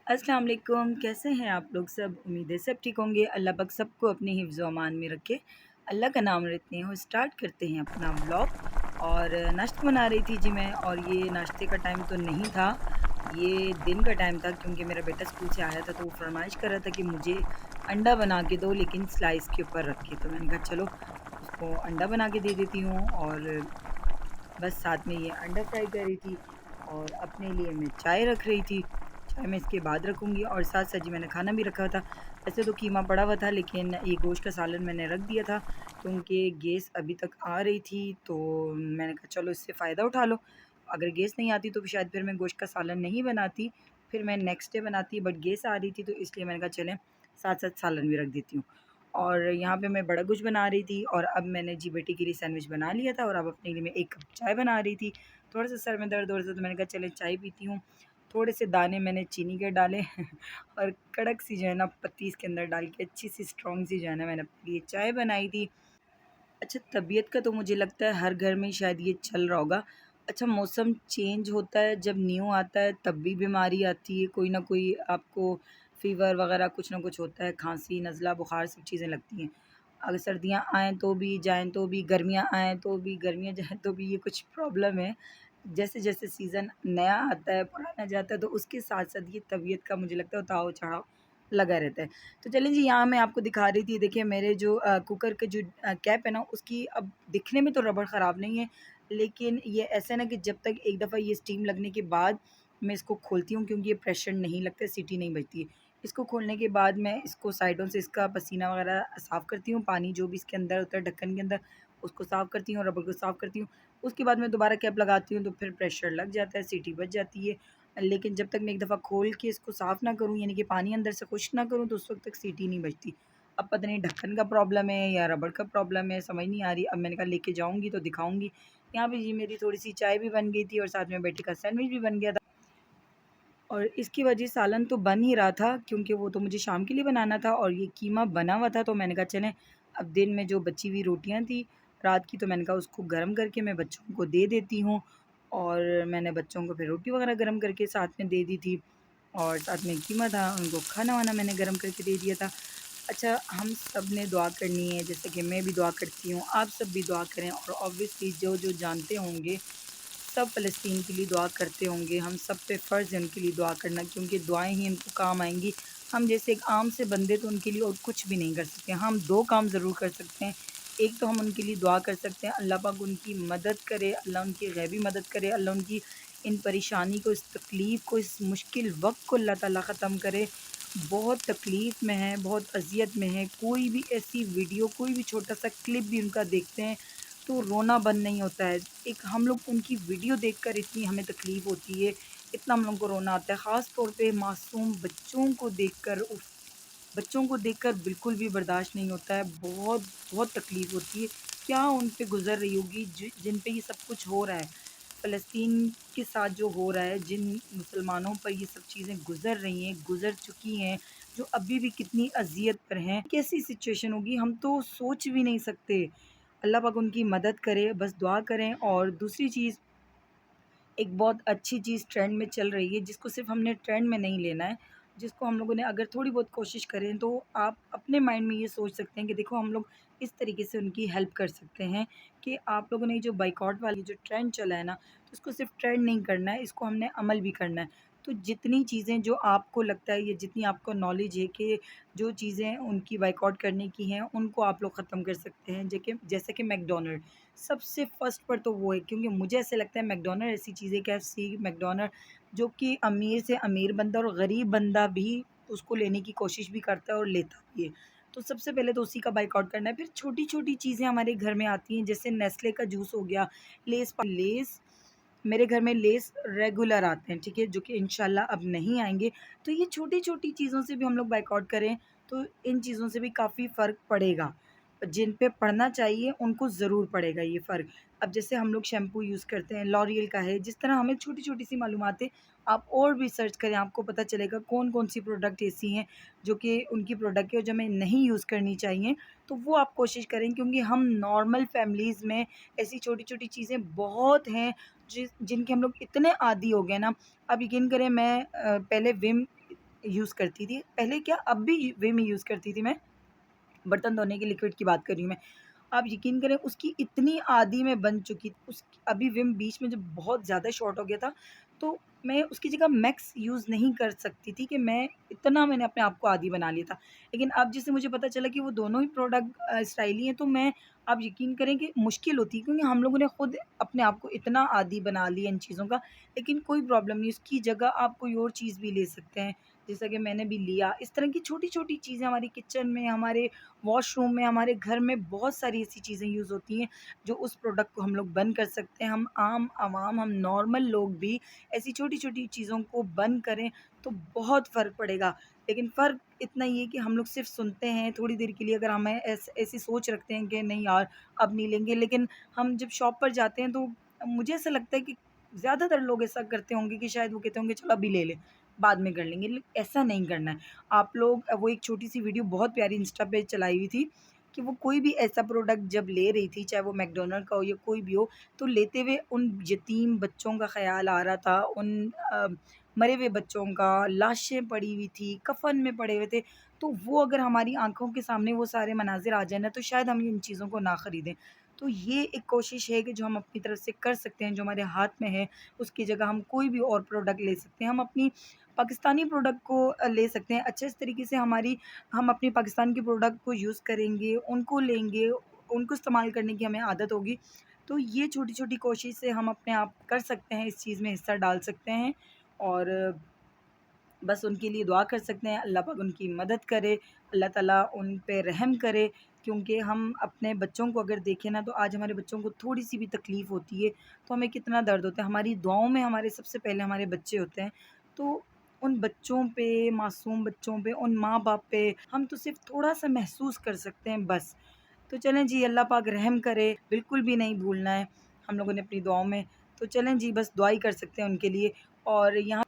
अस्सलाम वालेकुम, कैसे हैं आप लोग सब? उम्मीद है सब ठीक होंगे। अल्लाह पाक सबको अपने हिफ्ज़ व अमान में रखे। अल्लाह का नाम लेते हैं और स्टार्ट करते हैं अपना व्लॉग। और नाश्ता बना रही थी जी मैं, और ये नाश्ते का टाइम तो नहीं था, ये दिन का टाइम था क्योंकि मेरा बेटा स्कूल से आया था तो वो फ़रमाइश कर रहा था कि मुझे अंडा बना के दो, लेकिन स्लाइस के ऊपर रख के। तो मैंने कहा चलो उसको अंडा बना के दे देती हूँ। और बस साथ में ये अंडा फ्राई कर रही थी और अपने लिए मैं चाय रख रही थी। चाय मैं इसके बाद रखूँगी और साथ-साथ जी मैंने खाना भी रखा था। वैसे तो कीमा पड़ा हुआ था, लेकिन ये गोश्त का सालन मैंने रख दिया था क्योंकि गैस अभी तक आ रही थी, तो मैंने कहा चलो इससे फ़ायदा उठा लो। अगर गैस नहीं आती तो शायद फिर मैं गोश्त का सालन नहीं बनाती, फिर मैं नेक्स्ट डे बनाती, बट गैस आ रही थी तो इसलिए मैंने कहा चलें साथ-साथ सालन भी रख देती हूँ। और यहाँ पे मैं बड़ा कुछ बना रही थी और अब मैंने जी बेटे के लिए सैंडविच बना लिया था और अब अपने लिए मैं 1 कप चाय बना रही थी। थोड़ा-सा सर में दर्द हो रहा था तो मैंने कहा चलें चाय पीती हूँ। थोड़े से दाने मैंने चीनी के डाले और कड़क सी जो है ना पत्ती इसके अंदर डाल के अच्छी सी स्ट्रॉन्ग सी जो है ना मैंने अपने लिए चाय बनाई थी। अच्छा, तबीयत का तो मुझे लगता है हर घर में शायद ये चल रहा होगा। अच्छा, मौसम चेंज होता है, जब न्यू आता है तब भी बीमारी आती है, कोई ना कोई आपको फ़ीवर वग़ैरह कुछ ना कुछ होता है, खाँसी, नज़ला, बुखार सब चीज़ें लगती हैं। अगर सर्दियाँ आएँ तो भी, जाएँ तो भी, गर्मियाँ आएँ तो भी, गर्मियाँ जाएँ तो भी, ये कुछ प्रॉब्लम है। जैसे-जैसे सीज़न नया आता है, पुराना जाता है, तो उसके साथ-साथ ये तबीयत का मुझे लगता है उतार-चढ़ाव लगा रहता है। तो चलें जी, यहाँ मैं आपको दिखा रही थी, देखिए मेरे जो कुकर के जो कैप है ना उसकी अब दिखने में तो रबड़ ख़राब नहीं है, लेकिन ये ऐसा है ना कि जब तक एक दफ़ा ये स्टीम लगने के बाद मैं इसको खोलती हूँ, क्योंकि ये प्रेशर नहीं लगता है, सीटी नहीं बजती है। इसको खोलने के बाद मैं इसको साइडों से इसका पसीना वग़ैरह साफ़ करती हूँ, पानी जो भी इसके अंदर होता है ढक्कन के अंदर उसको साफ़ करती हूँ, रबड़ को साफ़ करती हूँ। उसके बाद मैं दोबारा कैप लगाती हूँ तो फिर प्रेशर लग जाता है, सीटी बज जाती है। लेकिन जब तक मैं एक दफ़ा खोल के इसको साफ़ ना करूँ, यानी कि पानी अंदर से खुश्क ना करूँ, तो उस वक़्त तक सीटी नहीं बजती। अब पता नहीं ढक्कन का प्रॉब्लम है या रबड़ का प्रॉब्लम है, समझ नहीं आ रही। अब मैंने कहा लेके जाऊँगी तो दिखाऊँगी। यहाँ पे जी मेरी थोड़ी-सी चाय भी बन गई थी और साथ में बेटे का सैंडविच भी बन गया था। और इसकी वजह सालन तो बन ही रहा था क्योंकि वो तो मुझे शाम के लिए बनाना था और ये कीमा बना हुआ था, तो मैंने कहा चलें अब दिन में जो बची हुई रोटियां थी रात की, तो मैंने कहा उसको गर्म करके मैं बच्चों को दे देती हूँ। और मैंने बच्चों को फिर रोटी वगैरह गर्म करके साथ में दे दी थी और साथ में कीमा था, उनको खाना वाना मैंने गर्म करके दे दिया था। अच्छा, हम सब ने दुआ करनी है, जैसे कि मैं भी दुआ करती हूँ, आप सब भी दुआ करें और ऑब्वियसली जो जो जानते होंगे सब फ़लस्तीन के लिए दुआ करते होंगे, हम सब पे फ़र्ज़ है उनके लिए दुआ करना, क्योंकि दुआएँ ही उनको काम आएँगी। हम जैसे एक आम से बंदे तो उनके लिए और कुछ भी नहीं कर सकते। हम 2 काम ज़रूर कर सकते हैं, एक तो हम उनके लिए दुआ कर सकते हैं, अल्लाह पाक उनकी मदद करे, अल्लाह उनकी ग़ैबी मदद करे, अल्लाह उनकी इन परेशानी को, इस तकलीफ़ को, इस मुश्किल वक़्त को अल्लाह ताला ख़त्म करे। बहुत तकलीफ़ में हैं, बहुत अज़ियत में हैं, कोई भी ऐसी वीडियो, कोई भी छोटा-सा क्लिप भी उनका देखते हैं तो रोना बंद नहीं होता है। एक हम लोग उनकी वीडियो देखकर इतनी हमें तकलीफ़ होती है, इतना हम लोग को रोना आता है। ख़ास तौर पे मासूम बच्चों को देखकर, उफ़! बच्चों को देखकर बिल्कुल भी बर्दाश्त नहीं होता है। बहुत, बहुत तकलीफ़ होती है। क्या उन पे गुज़र रही होगी जिन पे ये सब कुछ हो रहा है। फ़लस्तीन के साथ जो हो रहा है, जिन मुसलमानों पर ये सब चीज़ें गुज़र रही हैं, गुज़र चुकी हैं, जो अभी भी कितनी अज़ियत पर हैं, कैसी सिचुएशन होगी हम तो सोच भी नहीं सकते। अल्लाह पाक उनकी मदद करे, बस दुआ करें। और दूसरी चीज़, एक बहुत अच्छी चीज़ ट्रेंड में चल रही है, जिसको सिर्फ़ हमने ट्रेंड में नहीं लेना है, जिसको हम लोगों ने अगर थोड़ी बहुत कोशिश करें तो आप अपने माइंड में ये सोच सकते हैं कि देखो हम लोग इस तरीके से उनकी हेल्प कर सकते हैं कि आप लोगों ने जो बायकॉट वाली जो ट्रेंड चला है ना, तो इसको सिर्फ़ ट्रेंड नहीं करना है, इसको हमने अमल भी करना है। तो जितनी चीज़ें जो आपको लगता है या जितनी आपको नॉलेज है कि जो चीज़ें उनकी बायकॉट करने की हैं, उनको आप लोग ख़त्म कर सकते हैं। जैसे कि मैकडॉनल्ड सबसे फर्स्ट पर तो वो है, क्योंकि मुझे ऐसे लगता है मैकडॉनल्ड ऐसी चीज़ है, केएफसी, मैकडॉनल्ड, जो कि अमीर से अमीर बंदा और गरीब बंदा भी उसको लेने की कोशिश भी करता है और लेता भी है। तो सबसे पहले तो उसी का बायकॉट करना है। फिर छोटी-छोटी चीज़ें हमारे घर में आती हैं, जैसे नेस्ले का जूस हो गया, लेज़ मेरे घर में लेज़ रेगुलर आते हैं, ठीक है? जो कि इंशाल्लाह अब नहीं आएँगे। तो ये छोटी-छोटी चीज़ों से भी हम लोग बायकॉट करें, तो इन चीज़ों से भी काफ़ी फ़र्क पड़ेगा। जिन पे पड़ना चाहिए उनको ज़रूर पड़ेगा ये फ़र्क। अब जैसे हम लोग शैम्पू यूज़ करते हैं, लॉरियल का है, जिस तरह हमें छोटी-छोटी सी मालूमातें, आप और भी सर्च करें, आपको पता चलेगा कौन-कौन सी प्रोडक्ट ऐसी हैं जो कि उनकी प्रोडक्ट है और जो हमें नहीं यूज़ करनी चाहिए। तो वो आप कोशिश करें, क्योंकि हम नॉर्मल फ़ैमिलीज़ में ऐसी छोटी-छोटी चीज़ें बहुत हैं जिनके हम लोग इतने आदी हो गए ना। आप यकीन करें, मैं पहले विम यूज़ करती थी। पहले क्या, अब भी विम यूज़ करती थी मैं, बर्तन धोने के लिक्विड की बात कर रही हूँ मैं। आप यकीन करें उसकी इतनी आदी मैं बन चुकी उस अभी विम बीच में जब बहुत ज़्यादा शॉर्ट हो गया था, तो मैं उसकी जगह मैक्स यूज़ नहीं कर सकती थी कि मैं इतना मैंने अपने आप को आदी बना लिया था। लेकिन अब जैसे मुझे पता चला कि वो दोनों ही प्रोडक्ट स्टाइली हैं, तो मैं, आप यकीन करें कि मुश्किल होती है, क्योंकि हम लोगों ने खुद अपने आप को इतना आदी बना लिया इन चीज़ों का। लेकिन कोई प्रॉब्लम नहीं, उसकी जगह आप कोई और चीज़ भी ले सकते हैं, जैसा कि मैंने भी लिया। इस तरह की छोटी-छोटी चीज़ें हमारी किचन में, हमारे वॉशरूम में, हमारे घर में बहुत सारी ऐसी चीज़ें यूज़ होती हैं, जो उस प्रोडक्ट को हम लोग बंद कर सकते हैं। हम आम आवाम, हम नॉर्मल लोग भी ऐसी छोटी-छोटी चीज़ों को बंद करें, तो बहुत फ़र्क पड़ेगा। लेकिन फ़र्क इतना ही है कि हम लोग सिर्फ़ सुनते हैं थोड़ी देर के लिए, अगर हमें ऐसी सोच रखते हैं कि नहीं यार, अब नहीं लेंगे, लेकिन हम जब शॉप पर जाते हैं, तो मुझे ऐसा लगता है कि ज़्यादातर लोग ऐसा करते होंगे कि शायद वो कहते होंगे चलो अभी ले लें, बाद में कर लेंगे। ऐसा नहीं करना है। आप लोग, वो एक छोटी-सी वीडियो बहुत प्यारी इंस्टा पे चलाई हुई थी, कि वो कोई भी ऐसा प्रोडक्ट जब ले रही थी, चाहे वो मैकडॉनल्ड का हो या कोई भी हो, तो लेते हुए उन यतीम बच्चों का ख़्याल आ रहा था, उन मरे हुए बच्चों का, लाशें पड़ी हुई थी, कफ़न में पड़े हुए थे। तो वो अगर हमारी आँखों के सामने वो सारे मनाज़िर आ जाएँ ना, तो शायद हम इन चीज़ों को ना खरीदें। तो ये एक कोशिश है कि जो हम अपनी तरफ से कर सकते हैं, जो हमारे हाथ में है, उसकी जगह हम कोई भी और प्रोडक्ट ले सकते हैं। हम अपनी पाकिस्तानी प्रोडक्ट को ले सकते हैं। अच्छे इस तरीके से हम अपनी पाकिस्तान के प्रोडक्ट को यूज़ करेंगे, उनको लेंगे, उनको इस्तेमाल करने की हमें आदत होगी। तो ये छोटी-छोटी कोशिश से हम अपने आप कर सकते हैं, इस चीज़ में हिस्सा डाल सकते हैं, और बस उनके लिए दुआ कर सकते हैं, अल्लाह पाक उनकी मदद करे, अल्लाह ताला उन पे रहम करे। क्योंकि हम अपने बच्चों को अगर देखें ना, तो आज हमारे बच्चों को थोड़ी-सी भी तकलीफ़ होती है, तो हमें कितना दर्द होता है। हमारी दुआओं में हमारे सबसे पहले हमारे बच्चे होते हैं। तो उन बच्चों पे, मासूम बच्चों पे, उन माँ-बाप पे हम तो सिर्फ़ थोड़ा-सा महसूस कर सकते हैं बस। तो चलें जी, अल्लाह पाक रहम करे, बिल्कुल भी नहीं भूलना है हम लोगों ने अपनी दुआओं में। तो चलें जी, बस दुआ ही कर सकते हैं उनके लिए। और यहाँ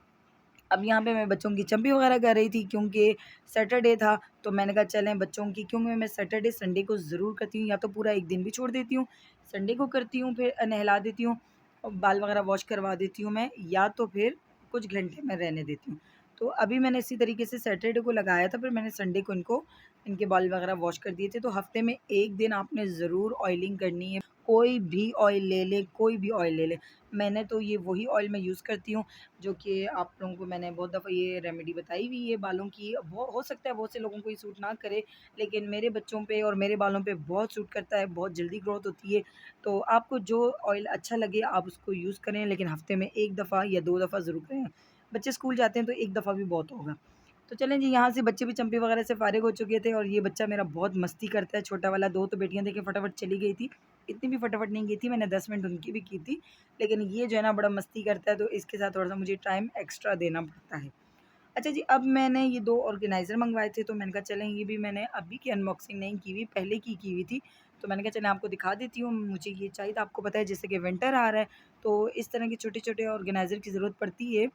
पे मैं बच्चों की चंपी वगैरह कर रही थी, क्योंकि सैटरडे था, तो मैंने कहा चलें बच्चों की, क्योंकि मैं सैटरडे संडे को ज़रूर करती हूँ, या तो पूरा एक दिन भी छोड़ देती हूँ, संडे को करती हूँ, फिर नहला देती हूँ और बाल वगैरह वॉश करवा देती हूँ मैं, या तो फिर कुछ घंटे मैं रहने देती हूँ। तो अभी मैंने इसी तरीके से सैटरडे को लगाया था, फिर मैंने संडे को इनके बाल वगैरह वॉश कर दिए थे। तो हफ़्ते में 1 दिन आपने ज़रूर ऑयलिंग करनी है, कोई भी ऑयल ले लें, कोई भी ऑयल ले लें। मैंने तो ये वही ऑयल मैं यूज़ करती हूँ, जो कि आप लोगों को मैंने बहुत दफ़ा ये रेमेडी बताई हुई है बालों की। वो हो सकता है बहुत से लोगों को ये सूट ना करे, लेकिन मेरे बच्चों पे और मेरे बालों पे बहुत सूट करता है, बहुत जल्दी ग्रोथ होती है। तो आपको जो ऑयल अच्छा लगे आप उसको यूज़ करें, लेकिन हफ़्ते में 1 दफ़ा या 2 दफ़ा ज़रूर करें। बच्चे स्कूल जाते हैं तो 1 दफ़ा भी बहुत होगा। तो चलें जी, यहाँ से बच्चे भी चंपी वगैरह से फ़ारिग हो चुके थे, और ये बच्चा मेरा बहुत मस्ती करता है, छोटा वाला। 2 तो बेटियाँ देखिए फटाफट चली गई थी, इतनी भी फटाफट नहीं गई थी, मैंने 10 मिनट उनकी भी की थी। लेकिन ये जो है ना बड़ा मस्ती करता है, तो इसके साथ थोड़ा-सा मुझे टाइम एक्स्ट्रा देना पड़ता है। अच्छा जी, अब मैंने ये 2 ऑर्गेनाइज़र मँगवाए थे, तो मैंने कहा चलें ये भी, मैंने अभी की अनबॉक्सिंग नहीं की हुई, पहले की हुई थी। तो मैंने कहा चलें आपको दिखा देती हूँ, मुझे ये चाहिए था। आपको पता है जैसे कि विंटर आ रहा है, तो इस तरह के छोटे-छोटे ऑर्गेनाइज़र की ज़रूरत पड़ती है,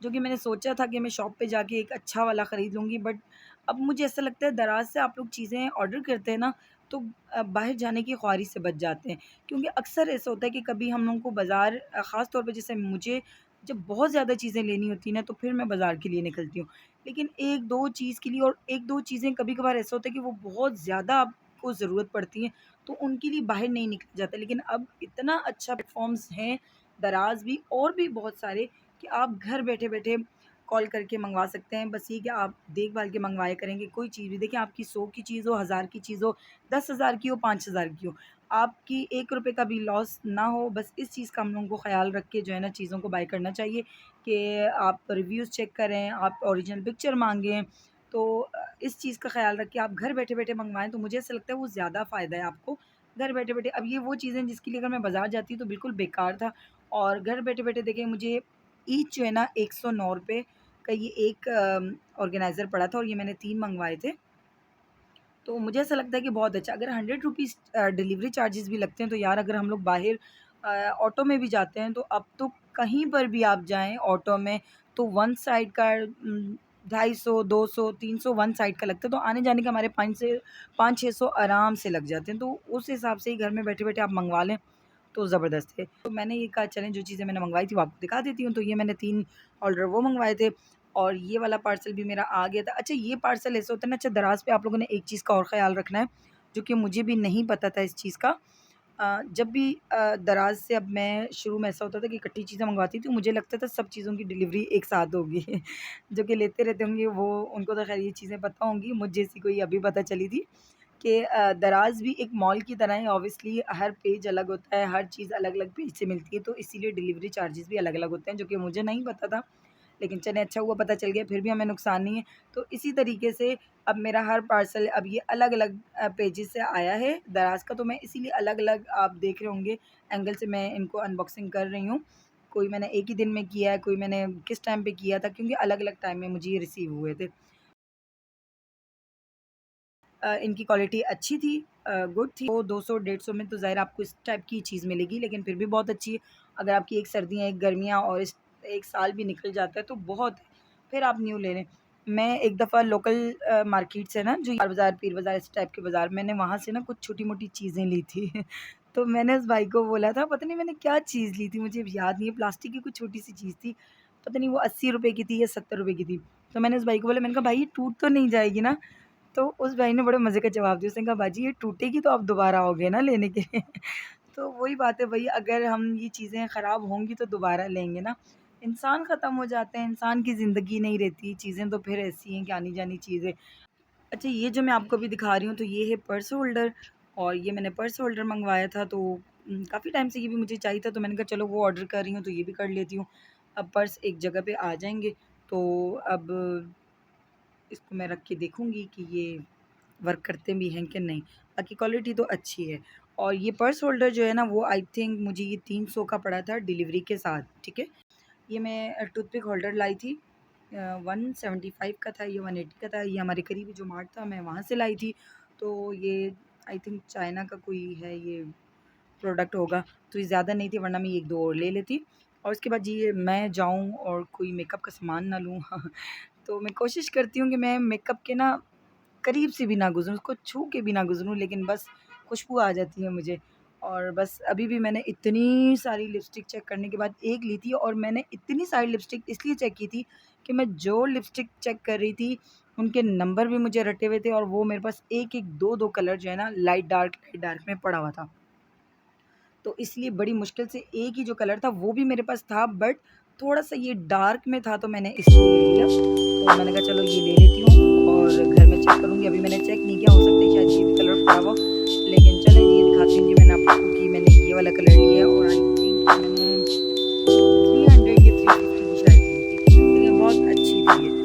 जो कि मैंने सोचा था कि मैं शॉप पे जाके एक अच्छा वाला ख़रीद लूँगी, बट अब मुझे ऐसा लगता है दराज़ से आप लोग चीज़ें ऑर्डर करते हैं ना, तो बाहर जाने की ख्वारिश से बच जाते हैं। क्योंकि अक्सर ऐसा होता है कि कभी हम लोगों को बाज़ार, ख़ास तौर पे जैसे मुझे जब बहुत ज़्यादा चीज़ें लेनी होती हैं ना, तो फिर मैं बाज़ार के लिए निकलती हूँ। लेकिन 1-2 चीज़ के लिए, और 1-2 चीज़ें कभी-कभार ऐसा होता है कि वो बहुत ज़्यादा आपको ज़रूरत पड़ती हैं, तो उनके लिए बाहर नहीं निकला जाता। लेकिन अब इतना अच्छा प्लेटफ़ॉर्म्स हैं, दराज़ भी और भी बहुत सारे, कि आप घर बैठे-बैठे कॉल करके मँगवा सकते हैं। बस ये कि आप देख-भाल के मँगवाया करेंगे, कोई चीज़ भी देखिए, आपकी 100 की चीज़ हो, 1000 की चीज़ हो, 10,000 की हो, 5,000 की हो, आपकी ₹1 का भी लॉस ना हो। बस इस चीज़ का हम लोगों को ख़्याल रख के जो है ना चीज़ों को बाय करना चाहिए, कि आप रिव्यूज़ चेक करें, आप ओरिजिनल पिक्चर माँगें। तो इस चीज़ का ख़्याल रख के आप घर बैठे-बैठे मँगवाएँ, तो मुझे ऐसा लगता है वो ज़्यादा फ़ायदा है आपको, घर बैठे-बैठे। अब ये वो चीज़ें जिसके लिए अगर मैं बाज़ार जाती तो बिल्कुल बेकार था, और घर बैठे-बैठे देखिए मुझे ईच जो है ना ₹109 का ये एक ऑर्गेनाइज़र पड़ा था, और ये मैंने 3 मँगवाए थे। तो मुझे ऐसा लगता है कि बहुत अच्छा, अगर ₹100 डिलीवरी चार्जेज़ भी लगते हैं, तो यार अगर हम लोग बाहर ऑटो में भी जाते हैं, तो अब तो कहीं पर भी आप जाएँ ऑटो में, तो वन साइड का 250, 200, 300 वन साइड का लगता है, तो आने-जाने के हमारे 500 आराम से लग जाते हैं। तो उस हिसाब से ही घर में बैठे-बैठे आप मँगवा लें, तो ज़बरदस्त है। तो मैंने ये कहा चलें जो चीज़ें मैंने मँगवाई थी वो आपको दिखा देती हूँ। तो ये मैंने 3 ऑर्डर वो मँगवाए थे। और ये वाला पार्सल भी मेरा आ गया था। अच्छा, ये पार्सल ऐसा होता है ना, अच्छा दराज़ पे आप लोगों ने एक चीज़ का और ख़्याल रखना है, जो कि मुझे भी नहीं पता था इस चीज़ का। जब भी दराज़ से अब मैं शुरू में ऐसा होता था कि इकट्ठी चीज़ें मँगवाती थी, मुझे लगता था सब चीज़ों की डिलीवरी एक साथ होगी। जो कि लेते रहते होंगे वो, उनको तो ख़ैर ये चीज़ें पता होंगी, मुझ जैसी कोई अभी पता चली थी कि दराज़ भी एक मॉल की तरह है। ऑब्वियसली हर पेज अलग होता है, हर चीज़ अलग-अलग पेज से मिलती है, तो इसीलिए डिलीवरी चार्जेज़ भी अलग-अलग होते हैं, जो कि मुझे नहीं पता था। लेकिन चलें, अच्छा हुआ पता चल गया, फिर भी हमें नुकसान नहीं है। तो इसी तरीके से अब मेरा हर पार्सल अब ये अलग-अलग पेजेज़ से आया है दराज़ का, तो मैं इसीलिए अलग-अलग, आप देख रहे होंगे, एंगल से मैं इनको अनबॉक्सिंग कर रही हूँ। कोई मैंने एक ही दिन में किया है, कोई मैंने किस टाइम पे किया था, क्योंकि अलग-अलग टाइम में मुझे ये रिसीव हुए थे। इनकी क्वालिटी अच्छी थी, गुड थी। वो 200 150 में तो ज़ाहिर आपको इस टाइप की चीज़ मिलेगी, लेकिन फिर भी बहुत अच्छी है। अगर आपकी एक सर्दियाँ, एक गर्मियाँ और इस 1 साल भी निकल जाता है तो बहुत है, फिर आप न्यू ले लें। मैं एक दफ़ा लोकल मार्केट से ना, जो यार बाज़ार, पीर बाज़ार, इस टाइप के बाज़ार, मैंने वहाँ से ना कुछ छोटी-मोटी चीज़ें ली थी। तो मैंने उस भाई को बोला था, पता नहीं मैंने क्या चीज़ ली थी, मुझे अब याद नहीं है, प्लास्टिक की कुछ छोटी-सी चीज़ थी। पता नहीं वो ₹80 की थी या ₹70 की थी। तो मैंने उस भाई को बोला, मैंने कहा, "भाई ये टूट तो नहीं जाएगी ना?" तो उस भाई ने बड़े मज़े का जवाब दिया, उसने कहा, "बाजी ये टूटेगी तो आप दोबारा आओगे ना लेने के लिए।" तो वही बात है भई, अगर हम ये चीज़ें ख़राब होंगी तो दोबारा लेंगे ना। इंसान ख़त्म हो जाते हैं, इंसान की ज़िंदगी नहीं रहती, चीज़ें तो फिर ऐसी हैं कि आनी-जानी चीज़ें। अच्छा, ये जो मैं आपको अभी दिखा रही हूँ, तो ये है पर्स होल्डर, और ये मैंने पर्स होल्डर मँगवाया था, तो काफ़ी टाइम से ये भी मुझे चाहिए था, तो मैंने कहा चलो वो ऑर्डर कर रही हूँ तो ये भी कर लेती हूँ। अब पर्स एक जगह पे आ जाएँगे, तो अब इसको मैं रख के देखूँगी कि ये वर्क करते भी हैं कि नहीं। बाकी क्वालिटी तो अच्छी है, और ये पर्स होल्डर जो है ना, वो आई थिंक मुझे ये 300 का पड़ा था डिलीवरी के साथ, ठीक है। ये मैं टूथपिक होल्डर लाई थी, 175 का था, ये 180 का था। ये हमारे करीबी जो मार्ट था, मैं वहाँ से लाई थी। तो ये आई थिंक चाइना का कोई है ये प्रोडक्ट होगा, तो ये ज़्यादा नहीं थी, वरना मैं 1-2 और ले लेती। और उसके बाद ये मैं जाऊँ और कोई मेकअप का सामान ना लूँ। तो मैं कोशिश करती हूँ कि मैं मेकअप के ना करीब से भी ना गुज़रूँ, उसको छू के भी ना गुज़रूँ, लेकिन बस खुशबू आ जाती है मुझे। और बस अभी भी मैंने इतनी सारी लिपस्टिक चेक करने के बाद एक ली थी, और मैंने इतनी सारी लिपस्टिक इसलिए चेक की थी कि मैं जो लिपस्टिक चेक कर रही थी, उनके नंबर भी मुझे रटे हुए थे, और वो मेरे पास 1-1, 2-2 कलर जो है ना, लाइट डार्क में पड़ा हुआ था। तो इसलिए बड़ी मुश्किल से एक ही जो कलर था वो भी मेरे पास था, बट थोड़ा-सा ये डार्क में था, तो मैंने इसलिए ले लिया। तो मैंने कहा चलो ये ले लेती हूँ और घर में चेक करूँगी। अभी मैंने चेक नहीं किया, हो सकता है शायद ये भी कलर पड़ा हो। लेकिन चलें, ये दिखाती हूँ कि मैंने आपको कि मैंने ये वाला कलर लिया है, और आई थिंक मैंने 300 या 350 की शायद ली थी। लेकिन बहुत अच्छी थी ये।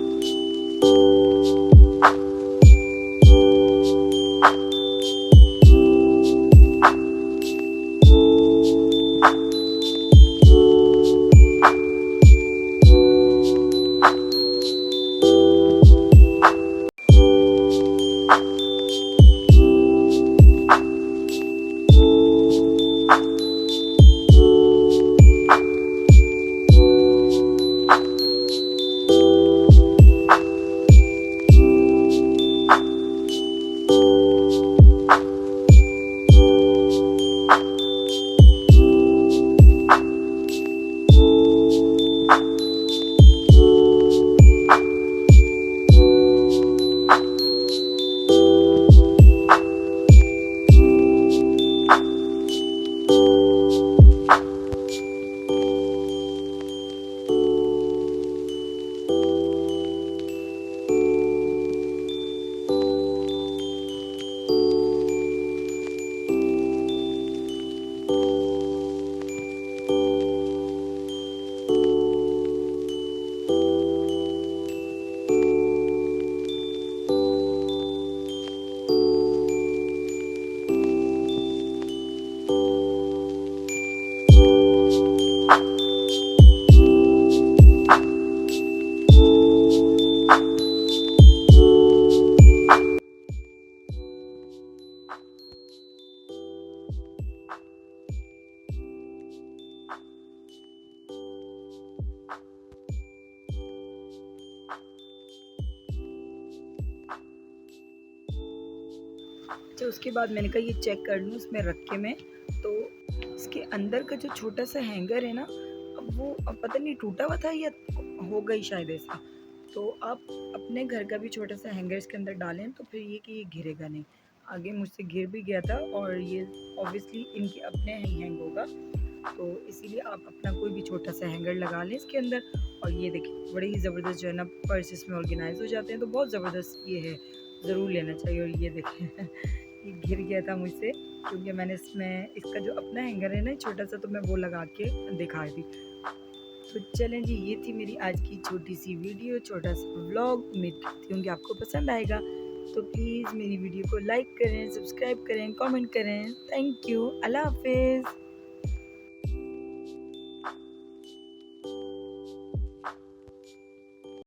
अच्छा, उसके बाद मैंने कहा ये चेक कर लूँ इसमें रख के मैं, तो इसके अंदर का जो छोटा सा हैंगर है ना, अब वो अब पता नहीं टूटा हुआ था या हो गई शायद ऐसा। तो आप अपने घर का भी छोटा-सा हैंगर इसके अंदर डालें तो फिर ये कि ये गिरेगा नहीं। आगे मुझसे गिर भी गया था और ये ऑब्वियसली इनके अपने ही हैंग होगा, तो इसीलिए आप अपना कोई भी छोटा-सा हैंगर लगा लें इसके अंदर। और ये देखिए बड़े ही ज़बरदस्त जो है ना पर्स इसमें ऑर्गेनाइज़ हो जाते हैं, तो बहुत ज़बरदस्त ये है, ज़रूर लेना चाहिए। और ये देखिए ये गिर गया था मुझसे क्योंकि मैंने इसमें इसका जो अपना हैंगर है ना छोटा-सा, तो मैं वो लगा के दिखा रही थी। तो चलें जी, ये थी मेरी आज की छोटी-सी वीडियो, छोटा-सा व्लॉग। उम्मीद करती हूँ कि आपको पसंद आएगा। तो प्लीज़ मेरी वीडियो को लाइक करें, सब्सक्राइब करें, कमेंट करें। Thank you. अल्लाह हाफ़िज़।